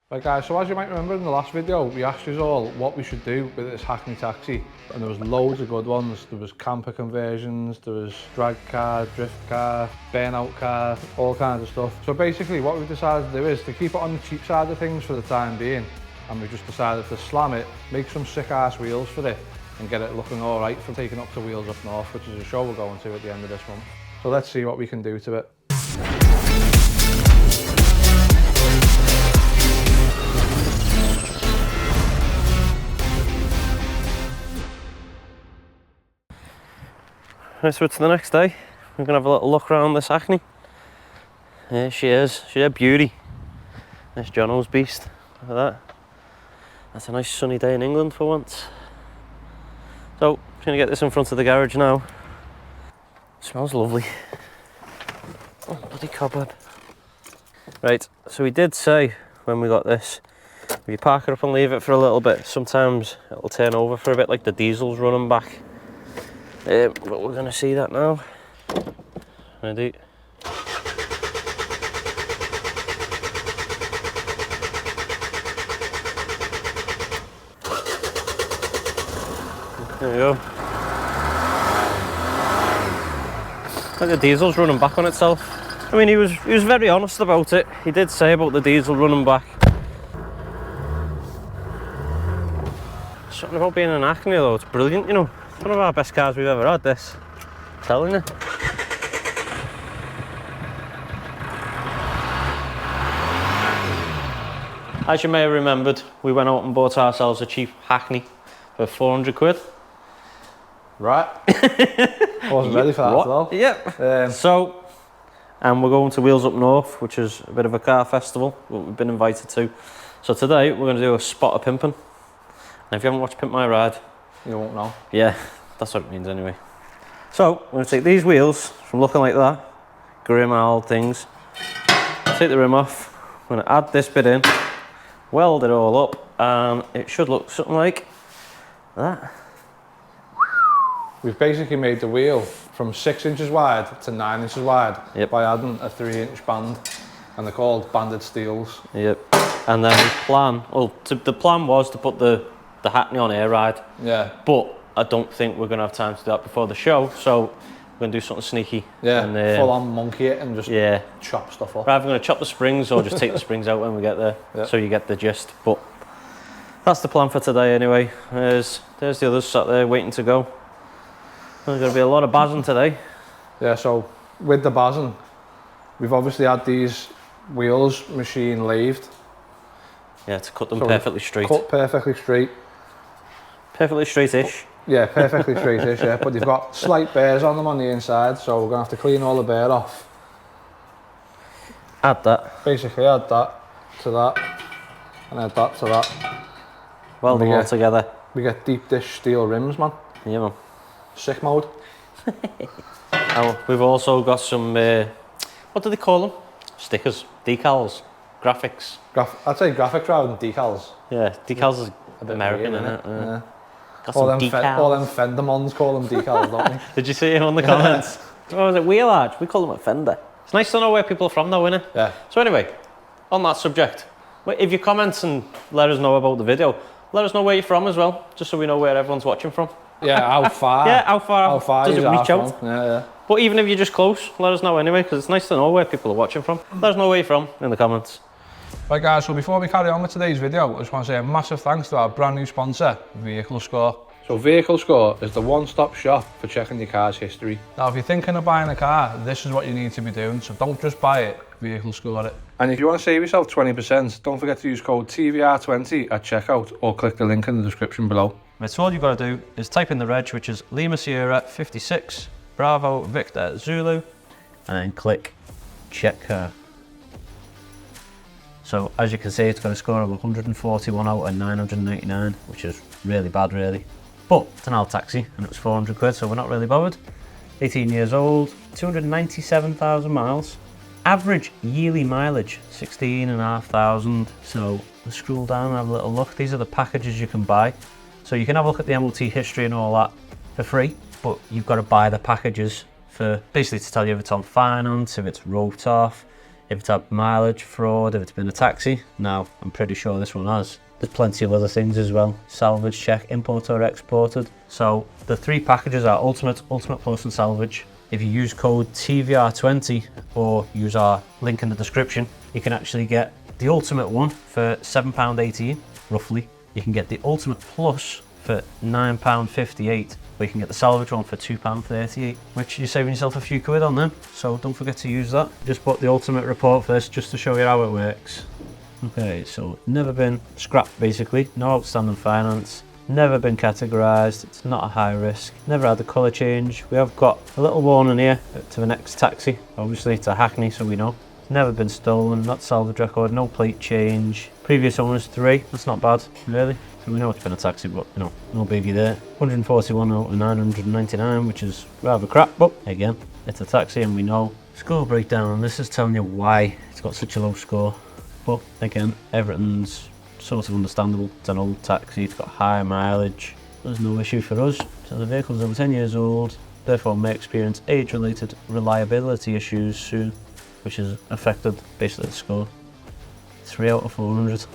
Right guys, so as you might remember in the last video, we asked you all what we should do with this Hackney Taxi, and there was loads of good ones. There was camper conversions, there was drag car, drift car, burnout car, all kinds of stuff. So basically what we've decided to do is to keep it on the cheap side of things for the time being, and we've just decided to slam it, make some sick ass wheels for it, and get it looking alright for taking up to Wheels Up North, which is a show we're going to at the end of this month. So let's see what we can do to it. Right, so it's the next day. We're gonna have a little look around this Hackney. There she is. She's a beauty. There's Jono's beast. Look at that. That's a nice sunny day in England for once. So, I'm gonna get this in front of the garage now. Smells lovely. Oh, bloody cobweb. Right, so we did say when we got this, if you park it up and leave it for a little bit, sometimes it'll turn over for a bit, like the diesel's running back. But we're going to see that now. Ready? There we go. Like the diesel's running back on itself. I mean, he was very honest about it. He did say about the diesel running back. Something about being in Hackney though, it's brilliant, you know. It's one of our best cars we've ever had, this. I'm telling you. As you may have remembered, we went out and bought ourselves a cheap Hackney for 400 quid. Right. I wasn't ready for that at all. Yep. And we're going to Wheels Up North, which is a bit of a car festival that we've been invited to. So today we're going to do a spot of pimping. And if you haven't watched Pimp My Ride, you won't know. Yeah, that's what it means anyway. So, I'm going to take these wheels from looking like that, grim old things, take the rim off, I'm going to add this bit in, weld it all up, and it should look something like that. We've basically made the wheel from 6 inches wide to 9 inches wide by adding a 3-inch band, and they're called banded steels. Yep. And then the plan, the plan was to put the Hackney on air ride. Yeah. But I don't think we're going to have time to do that before the show, so we're going to do something sneaky. Yeah, and, full on monkey it and just chop stuff up. We're either going to chop the springs or just take the springs out when we get there, so you get the gist. But that's the plan for today anyway. There's the others sat there waiting to go. There's going to be a lot of bazzing today. Yeah, so with the bazzing, we've obviously had these wheels machine lathed. Yeah, to cut them perfectly straight. Cut perfectly straight. Perfectly straight-ish. Yeah, perfectly straight-ish, yeah. But they've got slight bears on them on the inside, so we're going to have to clean all the bear off. Add that. Basically add that to that, and add that to that. Weld them all together. We get deep dish steel rims, man. Yeah, man. Sick mode. And we've also got some, what do they call them? Stickers, decals, graphics. I'd say graphics rather than decals. Yeah, decals is a bit American, isn't it? Yeah. All them Fender mons call them decals, don't they? Did you see it on the comments? What was it, wheel arch? We call them a Fender. It's nice to know where people are from though, isn't it? Yeah. So anyway, on that subject, if you comment and let us know about the video, let us know where you're from as well, just so we know where everyone's watching from. Yeah, how far? Yeah, how far does it reach out? Yeah. But even if you're just close, let us know anyway, because it's nice to know where people are watching from. Let us know where you're from in the comments. Right guys, so before we carry on with today's video, I just want to say a massive thanks to our brand new sponsor, Vehicle Score. So Vehicle Score is the one-stop shop for checking your car's history. Now if you're thinking of buying a car, this is what you need to be doing, so don't just buy it, Vehicle Score it. And if you want to save yourself 20%, don't forget to use code TVR20 at checkout or click the link in the description below. Right, so all you've got to do is type in the reg, which is Lima Sierra 56, Bravo Victor Zulu, and then click check car. So as you can see, it's got a score of 141 out of 999, which is really bad really. But it's an old taxi and it was 400 quid, so we're not really bothered. 18 years old, 297,000 miles. Average yearly mileage, 16,500. So let's scroll down and have a little look. These are the packages you can buy. So you can have a look at the MOT history and all that for free, but you've got to buy the packages for basically to tell you if it's on finance, if it's wrote off, if it's had mileage, fraud, if it's been a taxi. Now, I'm pretty sure this one has. There's plenty of other things as well. Salvage check, import or exported. So the 3 packages are Ultimate, Ultimate Plus and Salvage. If you use code TVR20 or use our link in the description, you can actually get the Ultimate one for £7.18, roughly. You can get the Ultimate Plus for £9.58, or you can get the Salvage one for £2.38, which you're saving yourself a few quid on them. So don't forget to use that. Just put the Ultimate report first, just to show you how it works. Okay, so never been scrapped basically, no outstanding finance, never been categorised, it's not a high risk, never had the colour change. We have got a little warning here to the next taxi, obviously it's a Hackney so we know. Never been stolen, not salvage record, no plate change. Previous owners 3, that's not bad really. So we know it's been a taxi, but you know, no biggie there. 141 out of 999, which is rather crap, but again, it's a taxi and we know. Score breakdown, and this is telling you why it's got such a low score. But again, everything's sort of understandable. It's an old taxi, it's got high mileage. There's no issue for us. So the vehicle's over 10 years old, therefore may experience age-related reliability issues soon, which has affected basically the score. 3 out of 400.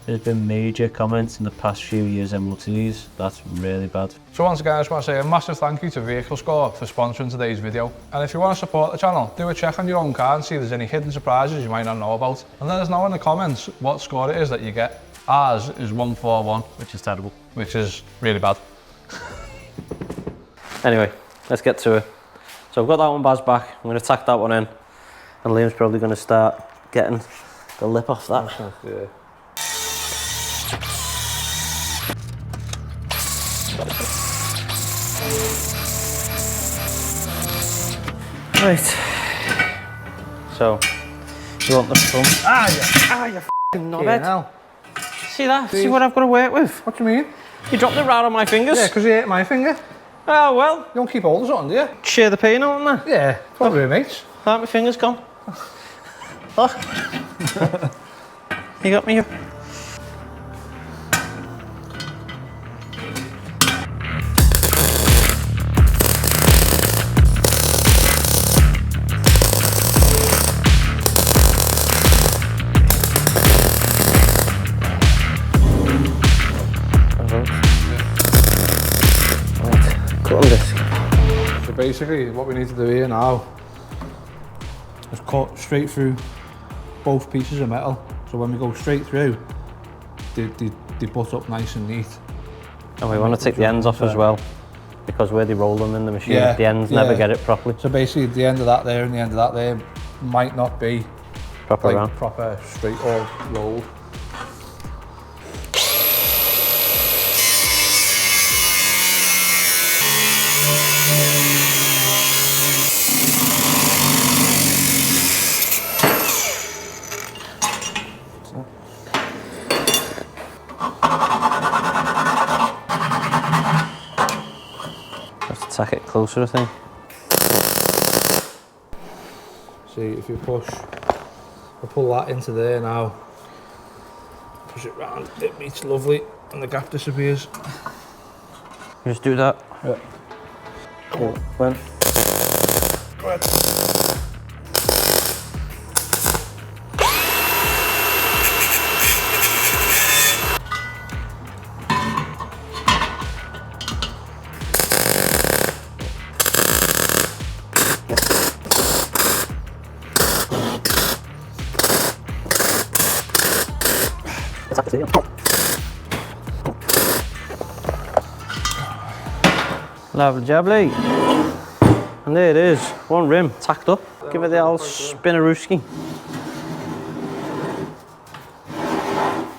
There's been major comments in the past few years MOTs. That's really bad. So once again, I just want to say a massive thank you to Vehicle Score for sponsoring today's video. And if you want to support the channel, do a check on your own car and see if there's any hidden surprises you might not know about. And let us know in the comments what score it is that you get. Ours is 141, which is terrible. Which is really bad. Anyway, let's get to it. So I've got that one Baz back. I'm going to tack that one in. And Liam's probably going to start getting the lip off that. Yeah. Right. So, you want the front? You f***ing knobhead. See that? See what I've got to work with? What do you mean? You dropped it right on my fingers. Yeah, because you ate my finger. Oh, well. You don't keep hold of something, do you? Share the pain on that. Yeah, probably, mates. My finger's gone. Look. You got me here. So basically what we need to do here now is cut straight through both pieces of metal. So when we go straight through, they butt up nice and neat. And we want to take the ends off as well, because where they roll them in the machine, the ends never get it properly. So basically the end of that there and the end of that there might not be proper straight or rolled. Tack it closer, I think. See, if you pull that into there now, push it round, it meets lovely, and the gap disappears. Just do that. Yeah. Cool. When? Go ahead. Lovely jubbly. And there it is, one rim tacked up. Give it the old spinnerooski.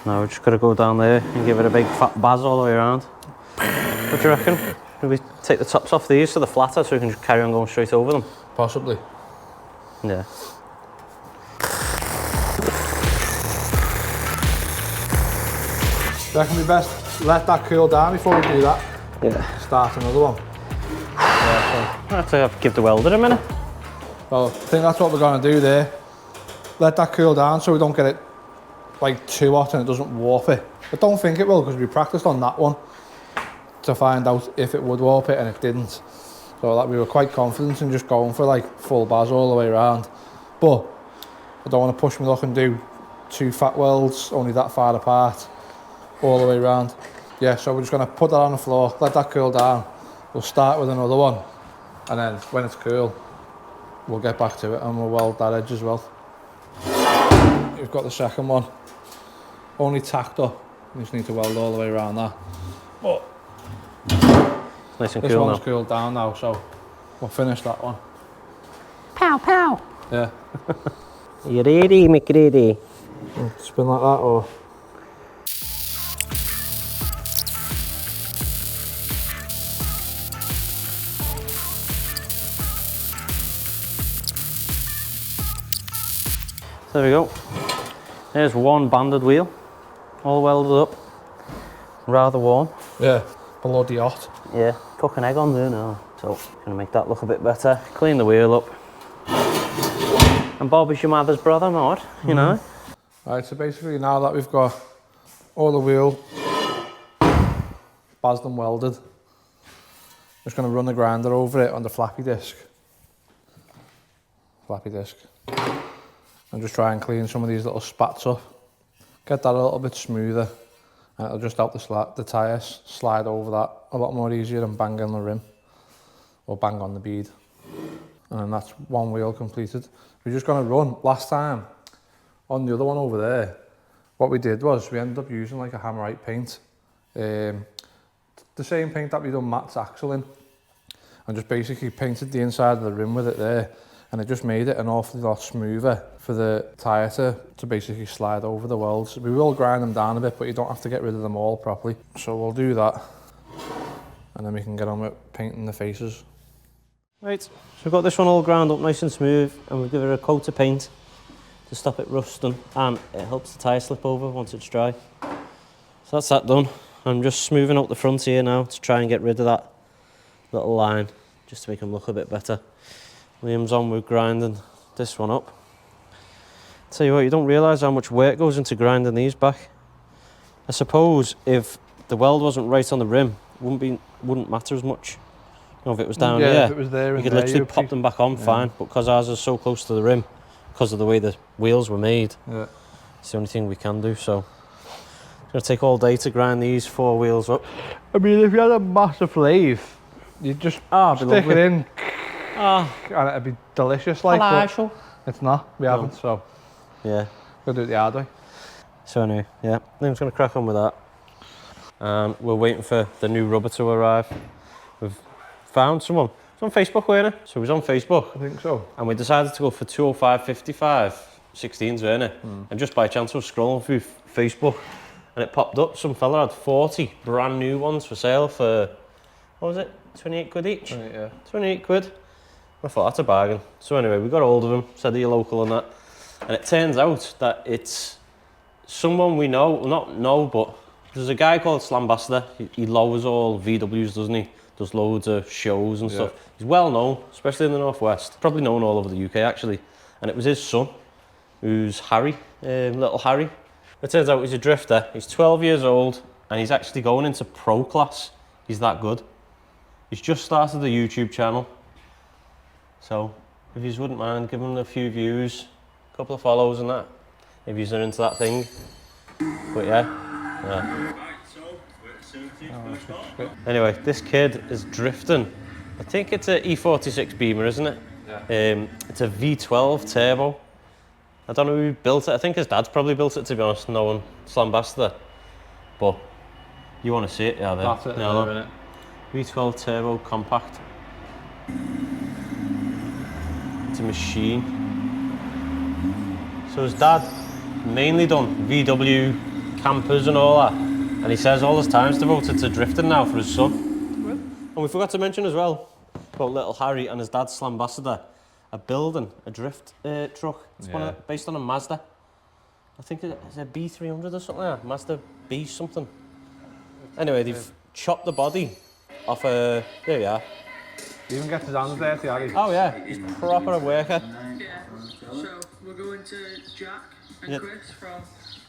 Now we're just got to go down there and give it a big fat baz all the way around. What do you reckon? Maybe take the tops off these so they're flatter so we can just carry on going straight over them? Possibly. Yeah. That can be best. Let that cool down before we do that. Yeah. Start another one. Yeah, so I have to give the welder a minute. Well, I think that's what we're going to do there. Let that cool down so we don't get it like too hot and it doesn't warp it. I don't think it will because we practiced on that one to find out if it would warp it and it didn't. So that we were quite confident in just going for like full baz all the way around. But I don't want to push my luck and do 2 fat welds, only that far apart, all the way around. Yeah, so we're just going to put that on the floor, let that cool down. We'll start with another one, and then when it's cool, we'll get back to it and we'll weld that edge as well. You've got the second one, only tacked up. You just need to weld all the way around that. But nice and this cool one's now. cooled down now, so we'll finish that one. Pow, pow. Yeah. You ready, McGrady? Spin like that, or? There we go. There's one banded wheel, all welded up. Rather warm. Yeah, bloody hot. Yeah, cook an egg on there now. So, gonna make that look a bit better. Clean the wheel up. And Bob is your mother's brother, Maud, you know. Right, so basically now that we've got all the wheel based and welded, just gonna run the grinder over it on the floppy disk. And just try and clean some of these little spats up. Get that a little bit smoother, and it'll just help the tyres slide over that a lot more easier than bang on the rim or bang on the bead. And then that's one wheel completed. We're just gonna run. Last time on the other one over there, what we did was we ended up using like a hammerite paint, the same paint that we done Matt's axle in, and just basically painted the inside of the rim with it there. And it just made it an awful lot smoother for the tyre to basically slide over the welds. We will grind them down a bit, but you don't have to get rid of them all properly. So we'll do that, and then we can get on with painting the faces. Right, so we've got this one all ground up nice and smooth, and we'll give it a coat of paint to stop it rusting, and it helps the tyre slip over once it's dry. So that's that done. I'm just smoothing out the front here now to try and get rid of that little line, just to make them look a bit better. Liam's on with grinding this one up. Tell you what, you don't realise how much work goes into grinding these back. I suppose if the weld wasn't right on the rim, it wouldn't matter as much. You know, if it was down here, if it was there, you could literally pop them back on fine. But because ours is so close to the rim, because of the way the wheels were made, it's the only thing we can do. So it's going to take all day to grind these 4 wheels up. I mean, if you had a massive lathe, you'd just stick it in. And it'd be delicious, like. But it's not. We haven't, so yeah, we'll do it the hard way. So anyway, yeah, Liam's going to crack on with that. And we're waiting for the new rubber to arrive. We've found someone. It's on Facebook, weren't it? So it was on Facebook. I think so. And we decided to go for 205.55 16s, weren't it? And just by chance I was scrolling through Facebook, and it popped up. Some fella had 40 brand new ones for sale for, what was it? 28 quid each? 28 quid. I thought, that's a bargain. So anyway, we got hold of him, said, are you local and that? And it turns out that it's someone we know, well, not know, but there's a guy called Slambassador. He lowers all VWs, doesn't he? Does loads of shows and stuff. He's well known, especially in the Northwest. Probably known all over the UK, actually. And it was his son, who's Harry, little Harry. It turns out he's a drifter. He's 12 years old, and he's actually going into pro class. He's that good. He's just started a YouTube channel. So, if you wouldn't mind, give him a few views, a couple of follows and that, if you're into that thing. But yeah. Anyway, this kid is drifting. I think it's an E46 Beamer, isn't it? Yeah. It's a V12 turbo. I don't know who built it. I think his dad's probably built it, to be honest, knowing Slambassador. But you want to see it, yeah, there. That's it, no, there, innit? V12 turbo compact. It's a machine. So his dad mainly done VW campers and all that, and he says all his time's devoted to drifting now for his son. And we forgot to mention as well about little Harry and his dad Slambassador are building a drift truck. It's based on a Mazda. I think it's a B300 or something like that. Mazda B something. Anyway, they've chopped the body off a, there we are. He even gets his hands dirty, Harry. Oh yeah, he's proper a worker. Yeah, so we're going to Jack and Chris from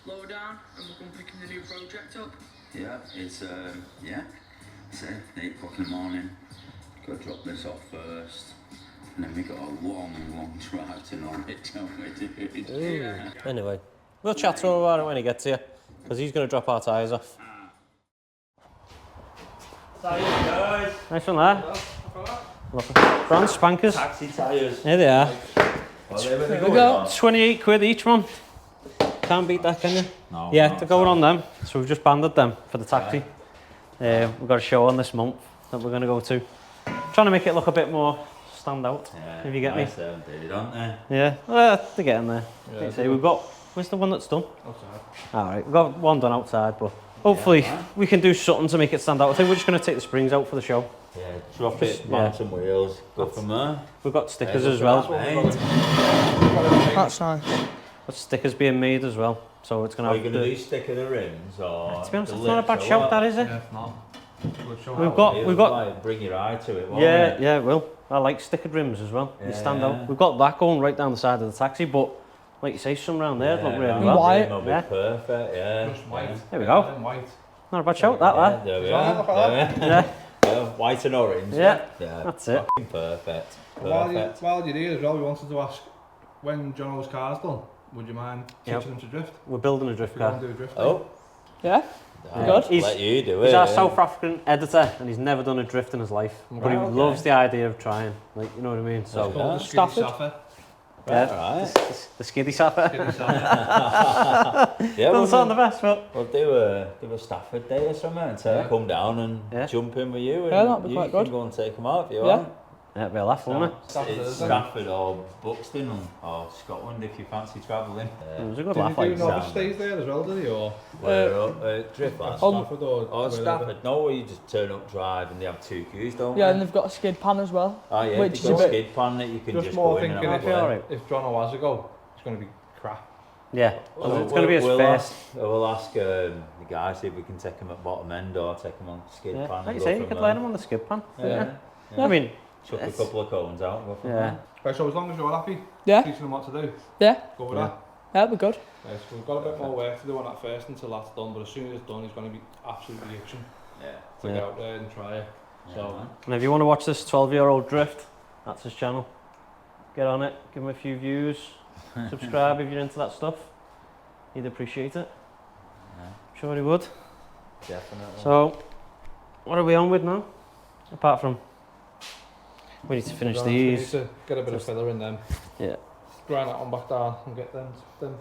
Lowdown, and we're going picking the new project up. Yeah, it's yeah, say 8 o'clock in the morning. Got to drop this off first. And then we got a long drive to Norwich, don't we, dude? Anyway, we'll chat to him about it when he gets here, because he's going to drop our tyres off. Nice one there. Brand spankers. Taxi tyres. Here they are. Well, they were There we go. 28 quid each one. Can't beat that, can you? No, Yeah, not they're going so. on them. So we've just banded them for the taxi. We've got a show on this month that we're going to go to. Trying to make it look a bit more stand out, Yeah, if you get me. nice them, dude, aren't they? Yeah, well, they're getting there. Like I say, we've got, where's the one that's done? Outside. Alright, we've got one done outside, but hopefully we can do something to make it stand out. I think we're just going to take the springs out for the show. Yeah, drop it, mount some wheels, go from there. We've got stickers Hey, as well. mate. That's nice. Got stickers being made as well. So it's going Are to you have going to the... do sticker the rims or To be honest, the it's not a lips bad or shout, what? that is it? Yeah, if not. Good show. We've got... Like, bring your eye to it, won't Yeah, it? yeah, it will. I like stickered rims as well. They stand Yeah. out. We've got that going right down the side of the taxi, but like you say, some around there look really that well. White. rim will be Yeah. perfect, yeah. Just white. There we go. Then white. Not a bad shout, that, Yeah, lad. there we Yeah, are. look at There we Yeah, are. Yeah, white and orange. Yeah, yeah. that's it. Fucking perfect. While Perfect. you're here as well, we wanted to ask, when Jono's car's done, would you mind Yep. teaching him to drift? We're building a drift If you want car. to do a drift. Oh, Yeah? I'll Good. let you do it. He's our yeah. South African editor, and he's never done a drift in his life. But he okay. loves the idea of trying. Like, you know what I mean? It's So, called the Skiddy Stafford. Sapper. yeah, Alright. the skiddy sapper. Skiddy Sapper. Yeah, Doesn't sound the best, but we'll do a Stafford day or something and come down and Yeah. jump in with you. And Yeah, that'd be you quite can good. go and take them out if you Yeah. want. yeah, it'll be a laugh, won't it? Stafford, It's isn't it? Stafford or Buxton or Scotland if you fancy travelling. It was a good Did laugh, he do like. North- novice stays there as well, did he? Or Driftland. Stafford or Oh, Stafford, no, where you just turn up, drive, and they have two queues, don't Yeah, they? and they've got a skid pan as well. Oh yeah, which they've is got a a bit- skid pan that you can Just just more go in and thinking have I'll be a alright. if Jono has a go, it's going to be crap. Yeah, Well, it's going to be his we'll first. We'll ask the guys if we can take him at bottom end or take him on skid Yeah, pan. like and you go say, you from could there. learn him on the skid pan. Yeah. I mean, Chuck a Yes. couple of cones out and go from yeah. there. Right, so as long as you're happy, Yeah, teaching him what to do, yeah, go with Yeah. that. yeah, it'll be good. Right, so we've got a bit more work to do on that first until that's done, but as soon as it's done, he's going to be absolutely itching Yeah. to Yeah. get out there and try it. So, man. And if you want to watch this 12-year-old drift, that's his channel. Get on it, give him a few views, subscribe if you're into that stuff. He'd appreciate it. Yeah. Sure he would. Definitely. So, what are we on with now? Apart from, we need to finish we're gonna need these. to get a bit of Just- filler in them. Yeah. Grind that one back down and get them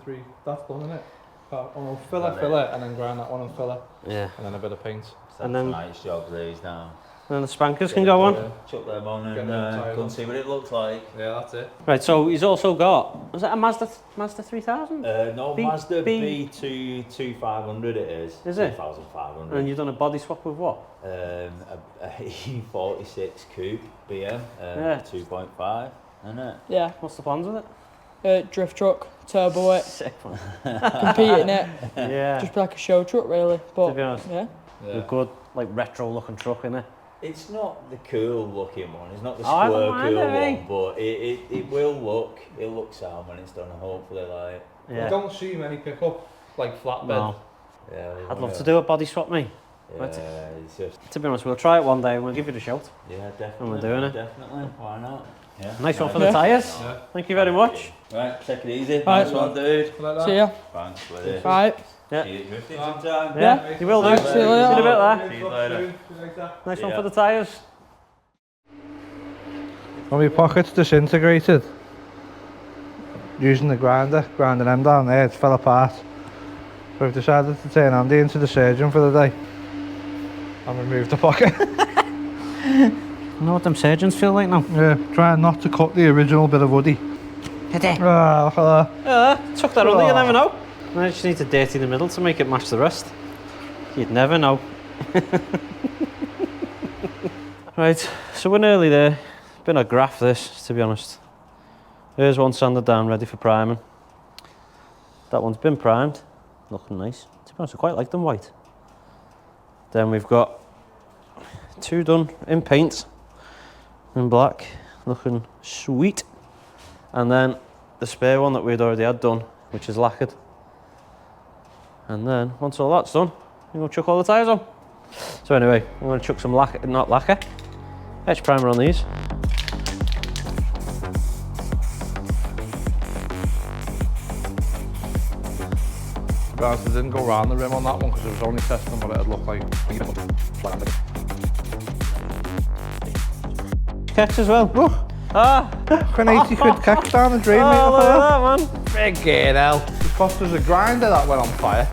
three. That's done, isn't it? Oh, filler, Done it. filler, and then grind that one and filler, Yeah. and then a bit of paint. So and then- tonight's job these now. And then the spankers can go on. Yeah, Chuck them on Get and them tied go on. and see what it looks like. yeah, that's it. Right, so he's also got, was that a Mazda 3000? No, B- Mazda B- B2 2500 it is. Is it? 2500. And you've done a body swap with what? A E46 coupe BM, Yeah. 2.5, isn't it? Yeah, What's the plans with it? drift truck, turbo it, Sick one. compete in it. Yeah. Just be like a show truck, really. To But be honest, yeah, a good, like, retro-looking truck, innit? It's not the cool looking one, it's not the Oh, I don't square mind cool it, eh? one, but it will look, it looks sound when it's done, hopefully, like, You Yeah. don't see many pick up like flatbed. No. yeah. we I'd love wanna- to do a body swap, mate. Yeah, it's just, To be honest, we'll try it one day and we'll give you the shout. yeah, definitely. doing it. Definitely, why not? Yeah. Nice one for Right. the tyres. Yeah. Thank you very much. Right, take it easy. Right. Nice one, dude. Like that. see ya. Thanks for this. Right. Yeah. See you at drifting sometime. Yeah, you will do. Thanks, see you later. See you in a bit there. See you later. Nice one Yeah. for the tyres. When my pockets disintegrated, using the grinder, grinding them down there, it fell apart. So we've decided to turn Andy into the surgeon for the day and remove the pocket. You know what them surgeons feel like now? Yeah, trying not to cut the original bit of woody. Ah, look at that. Tuck that under, you never know. I just need to dirty the middle to make it match the rest. You'd never know. Right, so we're nearly there. Been a graft this, to be honest. Here's one sanded down, ready for priming. That one's been primed, looking nice. To be honest, I quite like them white. Then we've got two done in paint, in black, looking sweet. And then the spare one that we'd already had done, which is lacquered. And then once all that's done, we're gonna chuck all the tyres on. So anyway, I'm gonna chuck some lacquer, not lacquer, edge primer on these. Right, so I didn't go round the rim on that one because I was only testing what it'd look like. Catch as well. Ah! An 80 quid catch down the drain, mate. Oh, look at that, man. Friggin' hell. It cost us a grinder that went on fire.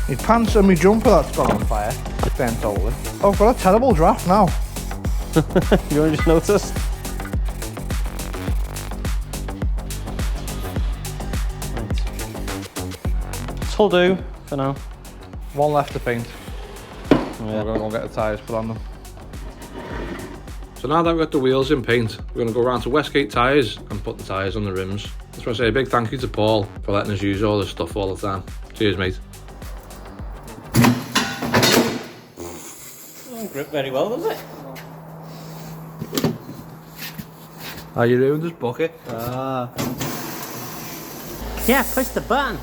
My pants and my jumper that's gone on fire. Bent over. Oh, I've got a terrible draft now. You only just noticed? This'll do for now. One left to paint. Yeah. We're going to go get the tyres put on them. So now that we've got the wheels in paint, we're going to go round to Westgate Tyres and put the tyres on the rims. Just want to say a big thank you to Paul for letting us use all this stuff all the time. Cheers, mate. Doesn't grip very well, does it? Oh, you ruined this bucket. Yeah, push the button.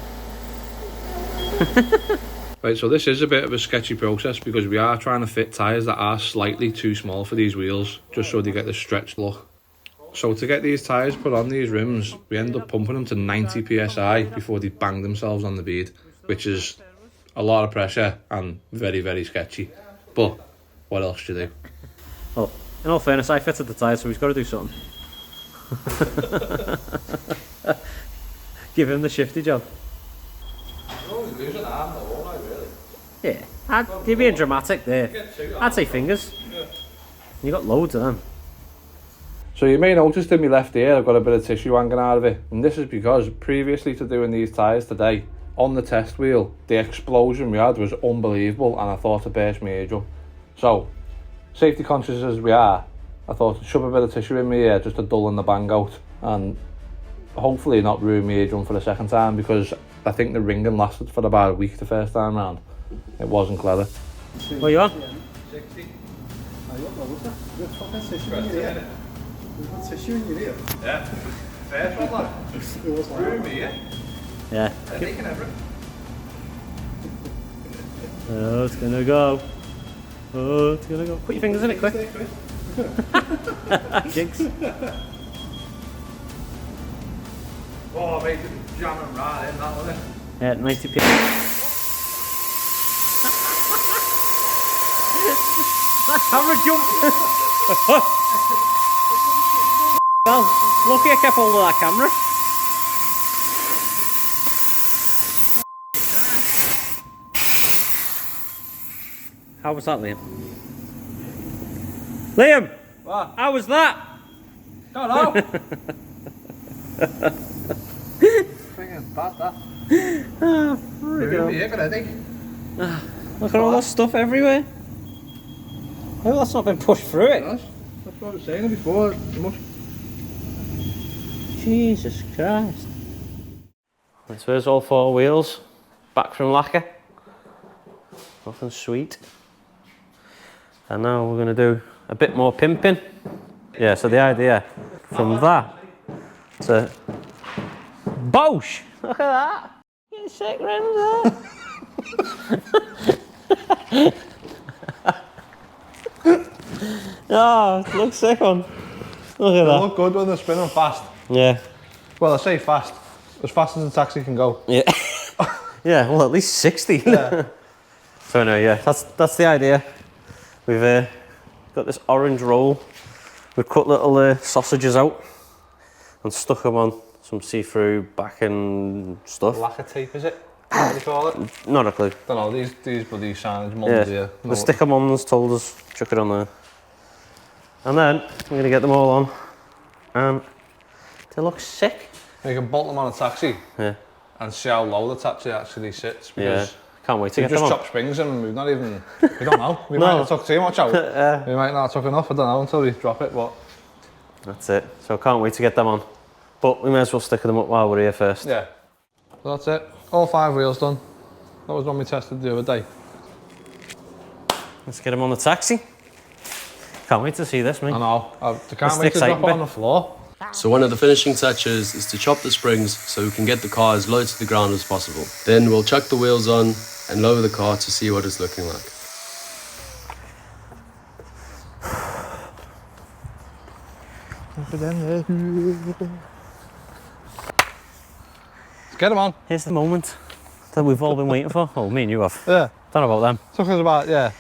Right, so this is a bit of a sketchy process because we are trying to fit tyres that are slightly too small for these wheels, just so they get the stretched look. So to get these tyres put on these rims, we end up pumping them to 90 psi before they bang themselves on the bead, which is a lot of pressure and very, very sketchy. But what else do you do? Well, in all fairness, I fitted the tyres, so he's got to do something. Give him the shifty job. Yeah, you're being dramatic there. I'd say fingers. You got loads of them. So you may notice in my left ear I've got a bit of tissue hanging out of it, and this is because previously to doing these tyres today, on the test wheel, the explosion we had was unbelievable and I thought I burst my eardrum. So, safety conscious as we are, I thought I'd shove a bit of tissue in my ear just to dull the bang out and hopefully not ruin my eardrum for the second time, because I think the ringing lasted for about a week the first time round. It wasn't clever. What are you on? 60. Yeah. First one, lad. Ruin my ear. Yeah. Taking everything. Oh, it's gonna go. Oh, it's gonna go. Put your fingers in it, quick. Jigs. Oh, mate, it's jamming right in that, wasn't it? Yeah, 90 p. Camera jump. Well, lucky I kept hold of that camera. How was that, Liam? Liam! What? How was that? Don't know. Friggin' bad, that. Ruin my ear already. Look at all that stuff everywhere. I hope that's not been pushed through it. That's what I was saying before. Jesus Christ. So there's all four wheels. Back from lacquer. Nothing sweet. And now we're going to do a bit more pimping. Yeah, so the idea from that to Bosh! Look at that! Getting sick rims there. Oh, it looks sick on. Look at They that. look good when they're spinning fast. Yeah. Well, I say fast. As fast as the taxi can go. Yeah. Yeah, well, at least 60. Yeah. So no, yeah, that's the idea. We've got this orange roll. We've cut little sausages out and stuck them on some see-through backing stuff. Lacquer tape, is it? What do you call it? Not a clue. Don't know, these bloody signage mums Yeah, here. the sticker mums told us, chuck it on there. And then I'm going to get them all on and they look sick. You can bolt them on a taxi Yeah. and see how low the taxi actually sits. Yeah. Can't wait to We get them just on. chop springs in and we've not even, we don't know. We No. might have took too much out. We might not have took enough, I don't know, until we drop it, but... That's it. So can't wait to get them on. But we may as well stick them up while we're here first. Yeah. So that's it. All 5 wheels done. That was one we tested the other day. Let's get them on the taxi. Can't wait to see this, mate. I know. I can't That's wait the to drop it exciting on the floor. So one of the finishing touches is to chop the springs so we can get the car as low to the ground as possible. Then we'll chuck the wheels on and lower the car to see what it's looking like. Let's get them on. Here's the moment. that we've all been waiting for. Oh, me and you have. Yeah. Don't know about them. Took us about, yeah.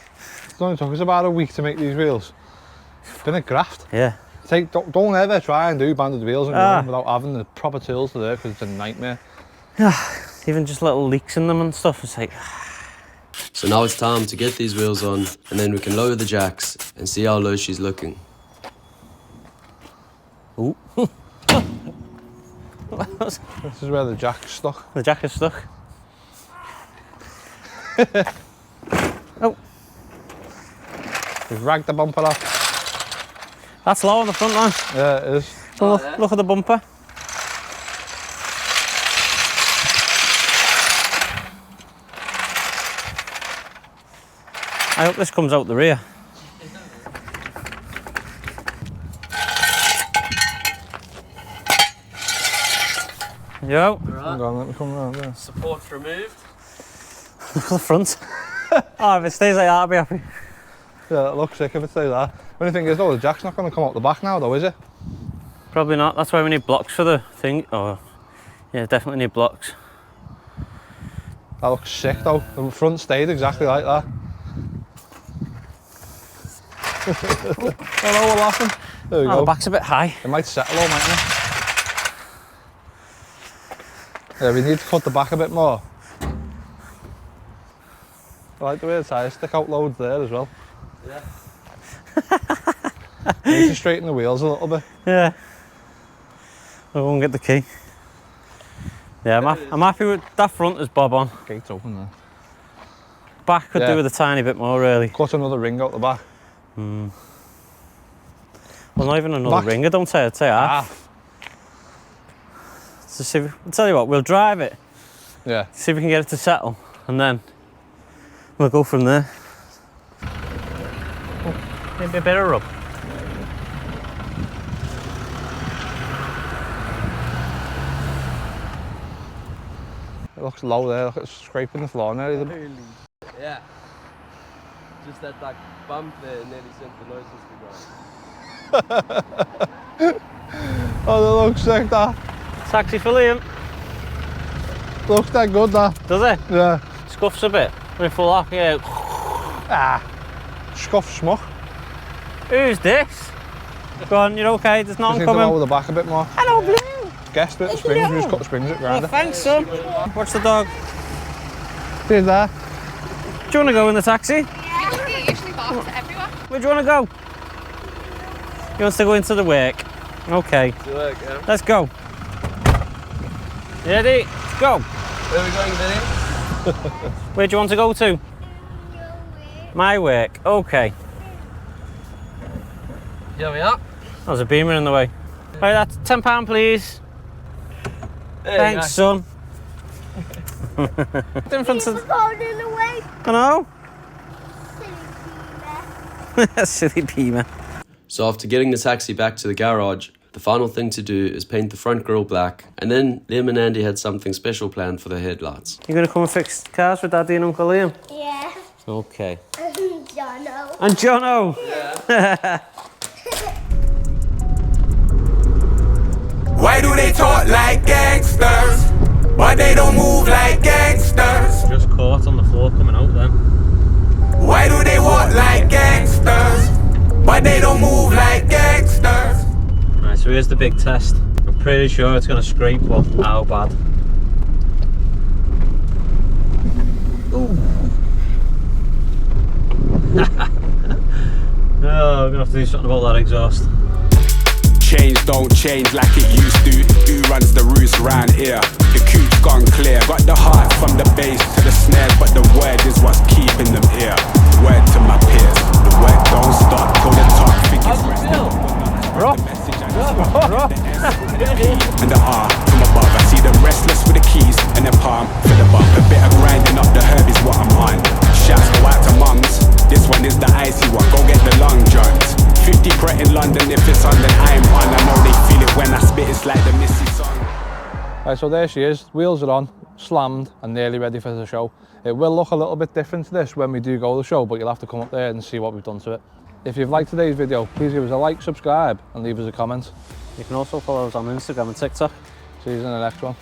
It only took us about a week to make these wheels. It's been a graft. Yeah. Don't ever try and do banded wheels without having the proper tools to do it, because it's a nightmare. Even just little leaks in them and stuff, it's like... So now it's time to get these wheels on, and then we can lower the jacks and see how low she's looking. Ooh. This is where the jack's stuck. The jack is stuck. Oh. We've ragged the bumper off. That's low on the front line. Yeah, it is. So look at the bumper. I hope this comes out the rear. Yo. Hang on, let me come around there. Support's removed. Look at the front. Oh, if it stays like that, I'll be happy. Yeah, it looks sick if it stays that. The only thing is though, the jack's not going to come out the back now though, is it? Probably not. That's why we need blocks for the thing. Oh, yeah, definitely need blocks. That looks sick though. The front stayed exactly like that. Oh no, we're laughing. There we Oh, go. the back's a bit high. It might settle though, mightn't it? Yeah, we need to cut the back a bit more. I like the way the tyres stick out loads there as well. Yeah. Need to straighten the wheels a little bit. Yeah. I'll go and get the key. Yeah, I'm happy with that front is bob on. Gate's open there. Back could Yeah. do with a tiny bit more, really. Cut another ring out the back. Well, not even another Back. ring, I don't say, I'd say half. So see, I'll tell you what, we'll drive it, Yeah. see if we can get it to settle, and then we'll go from there. Oh, maybe a bit of rub. It looks low there, look, it's scraping the floor now. Yeah. Just that bump there nearly sent the noise into the ground. Oh, that looks sick, that. Taxi for Liam. Looks that good, that. Does it? Yeah. Scuffs a bit. When full off, yeah. Ah. Scuff smuck. Who's this? Go on, you're okay, there's Just nothing need to coming. lower the back a bit more. Hello, Blue. Guessed it, the springs, we just cut the springs at Oh, grinder. thanks, son. Watch the dog. Here's that. Do you want to go in the taxi? Yeah, he usually barks at everyone. Where do you want to go? He wants to go into the work. Okay. Let's go. Ready? Let's go. Where are we going, Billy? Where do you want to go to? My work. Okay. Here we are. There's a beamer in the way. Right, that's £10, please. Thanks, son. Difference of... Holding away. I know. Silly beamer. So after getting the taxi back to the garage, the final thing to do is paint the front grille black, and then Liam and Andy had something special planned for the headlights. You gonna come and fix cars with Daddy and Uncle Liam? Yeah. Okay. Jono. And Jono! Yeah. Why do they talk like gangsters? Why they don't move like gangsters? Just caught on the floor coming out then. Why do they walk like gangsters? Why they don't move like gangsters? Right, so here's the big test. I'm pretty sure it's gonna scrape, but how bad? Ooh. Oh, we're gonna have to do something about that exhaust. Change don't change like it used to. Who runs the roost round here? The coop's gone clear. Got the heart from the bass to the snares, but the word is what's keeping them here. Word to my peers, the work don't stop till the top figures rest. The message and the S, the P and the R from above. I see the restless with the keys and the palm for the bump. A bit of grinding up the herb is what I'm on. Shouts go out to mums. This one is the icy one. Go get the long johns. 50 Pret in London, if it's on then I'm on. I know they feel it when I spit, it's like the Missy song. Right, so there she is, wheels are on, slammed and nearly ready for the show. It will look a little bit different to this when we do go to the show, but you'll have to come up there and see what we've done to it. If you've liked today's video, please give us a like, subscribe and leave us a comment. You can also follow us on Instagram and TikTok. See you in the next one.